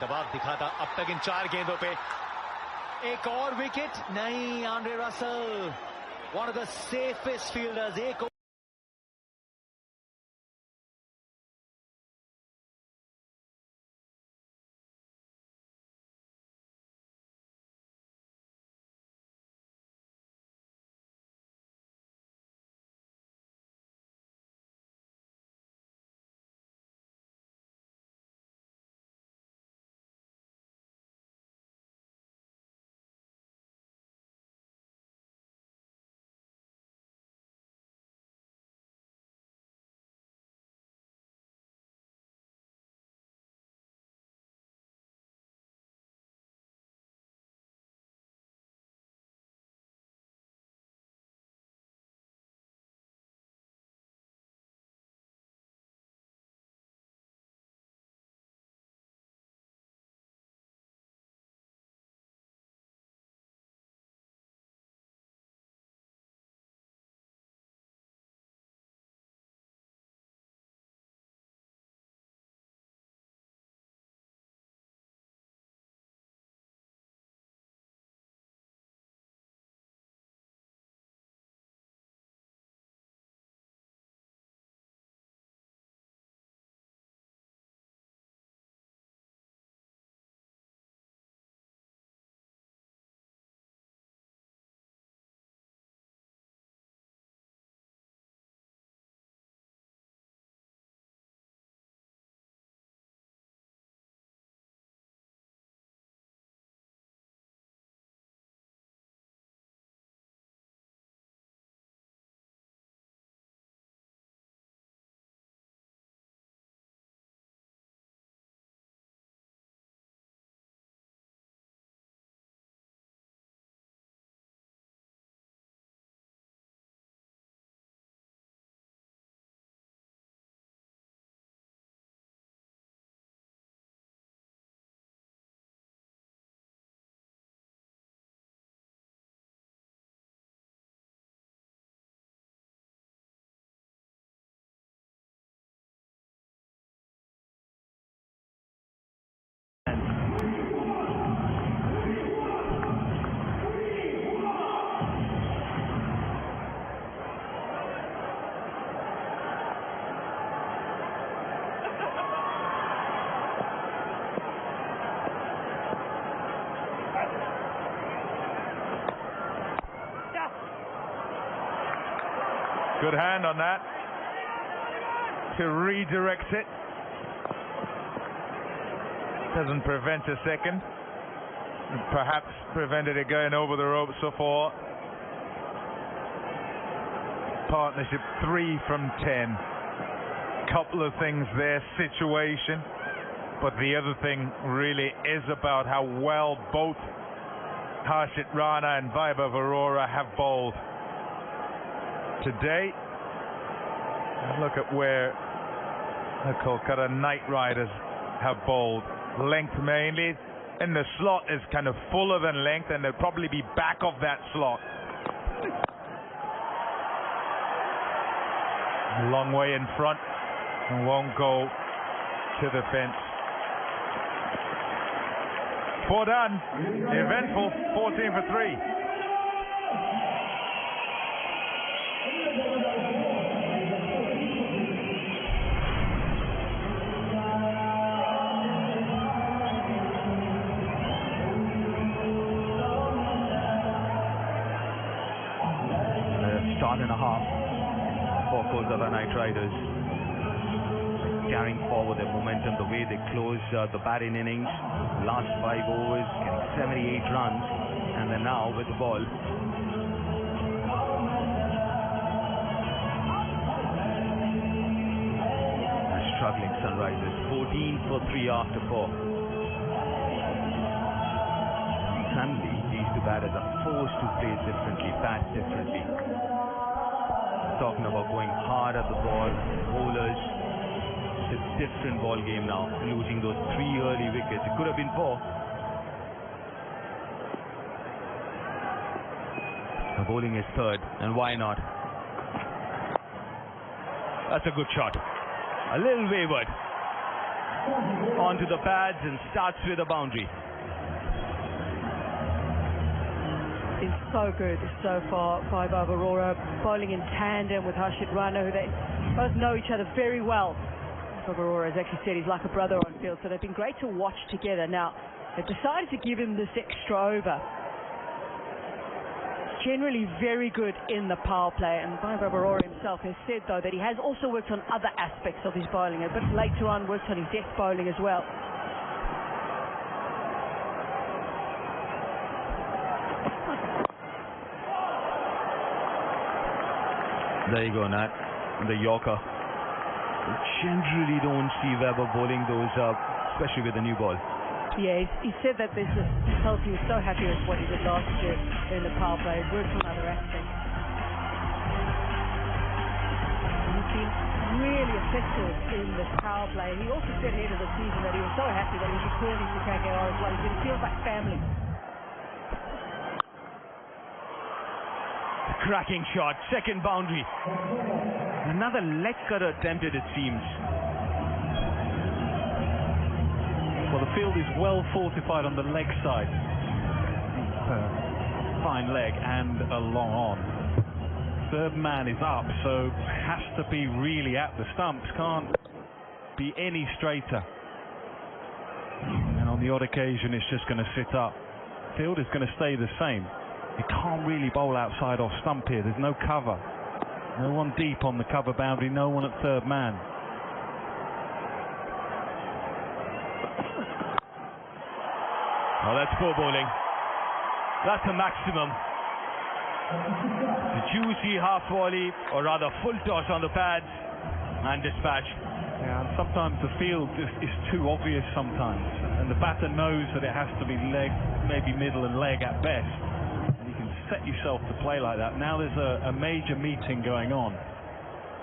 दबाव दिखा था अब तक इन 4 गेंदों पे। एक और विकेट नहीं, Andre Russell one of the safest fielders. एक good hand on that to redirect it. Doesn't prevent a second. Perhaps prevented it going over the rope so far. Partnership 3 from 10. Couple of things there, situation. But the other thing really is about how well both Harshit Rana and Vaibhav Arora have bowled today. Look at where the Kolkata Knight Riders have bowled. Length mainly, and the slot is kind of fuller than length, and they'll probably be back of that slot. A long way in front and won't go to the fence. 4 done. Eventful. 14 for 3. Start and a half for Kolkata Knight Riders, carrying forward their momentum the way they closed the batting innings. Last 5 overs, getting 78 runs, and then now with the ball. Struggling Sunrisers, 14 for 3 after 4. Suddenly, these two batters are forced to play differently, bat differently. Talking about going hard at the ball, bowlers. It's a different ball game now. Losing those 3 early wickets, it could have been 4. The bowling is third, and why not? That's a good shot. A little wayward. onto the pads and starts with a boundary. Been so good so far by Aurora, bowling in tandem with Harshit Rana, who they both know each other very well. Aurora has actually said he's like a brother on field, so they've been great to watch together. Now, they've decided to give him this extra over. Generally very good in the power play, and Vaibhav Arora himself has said though that he has also worked on other aspects of his bowling. A bit later on worked on his death bowling as well. There you go, Nat, the Yorker. We generally don't see Weber bowling those up, especially with the new ball. Yeah, he said that he felt he was so happy with what he did last year in the power play, worked on other aspects. He's been really effective in this power play. He also said ahead of the season that he was so happy that he was returning to KKR as well. He said it feels like family. Cracking shot, second boundary. Another leg cutter attempted, it seems. Well, the field is well fortified on the leg side. Fine leg and a long on. Third man is up, so has to be really at the stumps. Can't be any straighter. And on the odd occasion, it's just going to sit up. Field is going to stay the same. You can't really bowl outside off stump here. There's no cover. No one deep on the cover boundary, no one at third man. Oh, that's poor bowling. That's a maximum. The juicy half volley, or rather full toss on the pads, and dispatch. Yeah, and sometimes the field is too obvious sometimes, and the batter knows that it has to be leg, maybe middle and leg at best. Set yourself to play like that. Now there's a major meeting going on.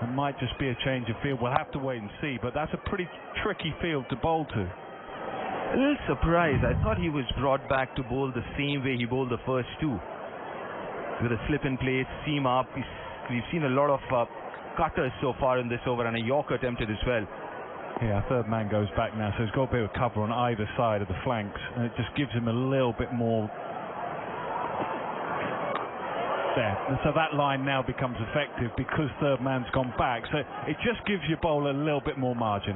It might just be a change of field. We'll have to wait and see, but that's a pretty tricky field to bowl to. A little surprised. I thought he was brought back to bowl the same way he bowled the first two, with a slip in place, seam up. We've seen a lot of cutters so far in this over, and a Yorker attempted as well. Yeah, third man goes back now, so he's got a bit of cover on either side of the flanks, and it just gives him a little bit more. There. So that line now becomes effective because third man's gone back. So it just gives your bowler a little bit more margin.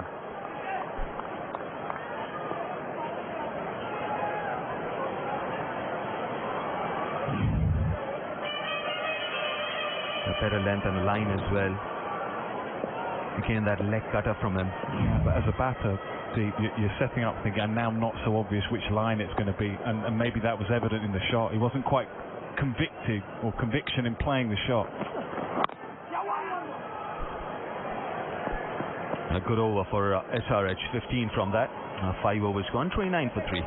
A better length and a line as well. Again, that leg cutter from him. Yeah, but as a batter, you're setting up thinking, and now not so obvious which line it's going to be. And maybe that was evident in the shot. He wasn't quite conviction in playing the shot. A good over for SRH, 15 from that. 5 overs gone, 29 for 3.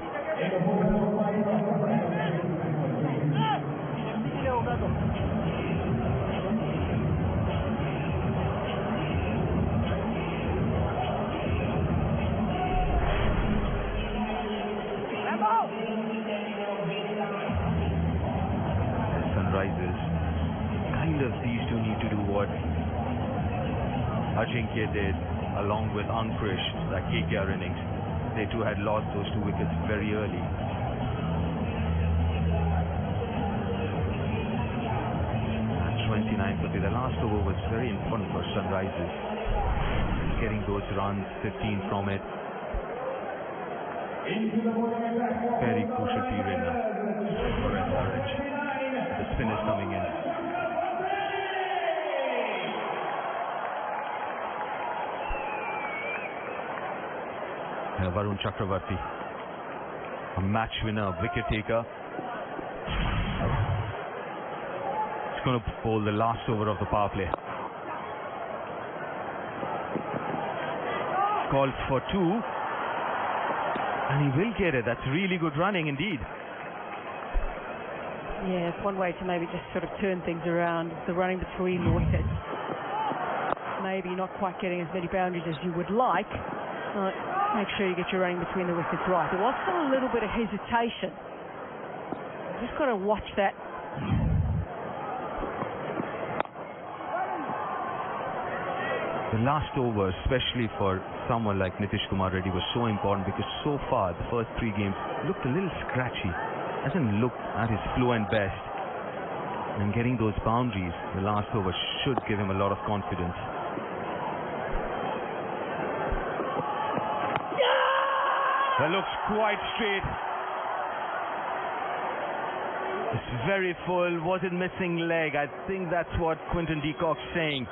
These two need to do what Ajinkya did along with Ankrish, that KKR innings. They too had lost those 2 wickets very early. And 29 for 3. The last over was very important for Sunrisers. Getting those runs, 15 from it. Very crucial period now for SRH. The spin is coming in. Varun Chakravarti, a match winner, wicket taker. He's going to bowl the last over of the power play. Called for 2, and he will get it. That's really good running indeed. Yeah, it's one way to maybe just sort of turn things around. The running between the wickets. Maybe not quite getting as many boundaries as you would like. Make sure you get your running between the wickets right. There was still a little bit of hesitation. Just got to watch that. the last over, especially for someone like Nitish Kumar Reddy, was so important because so far the first 3 games looked a little scratchy. Hasn't looked at his fluent best. And getting those boundaries, the last over should give him a lot of confidence. That looks quite straight. It's very full. Was it missing leg? I think that's what Quinton de Kock's saying.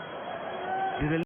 Did a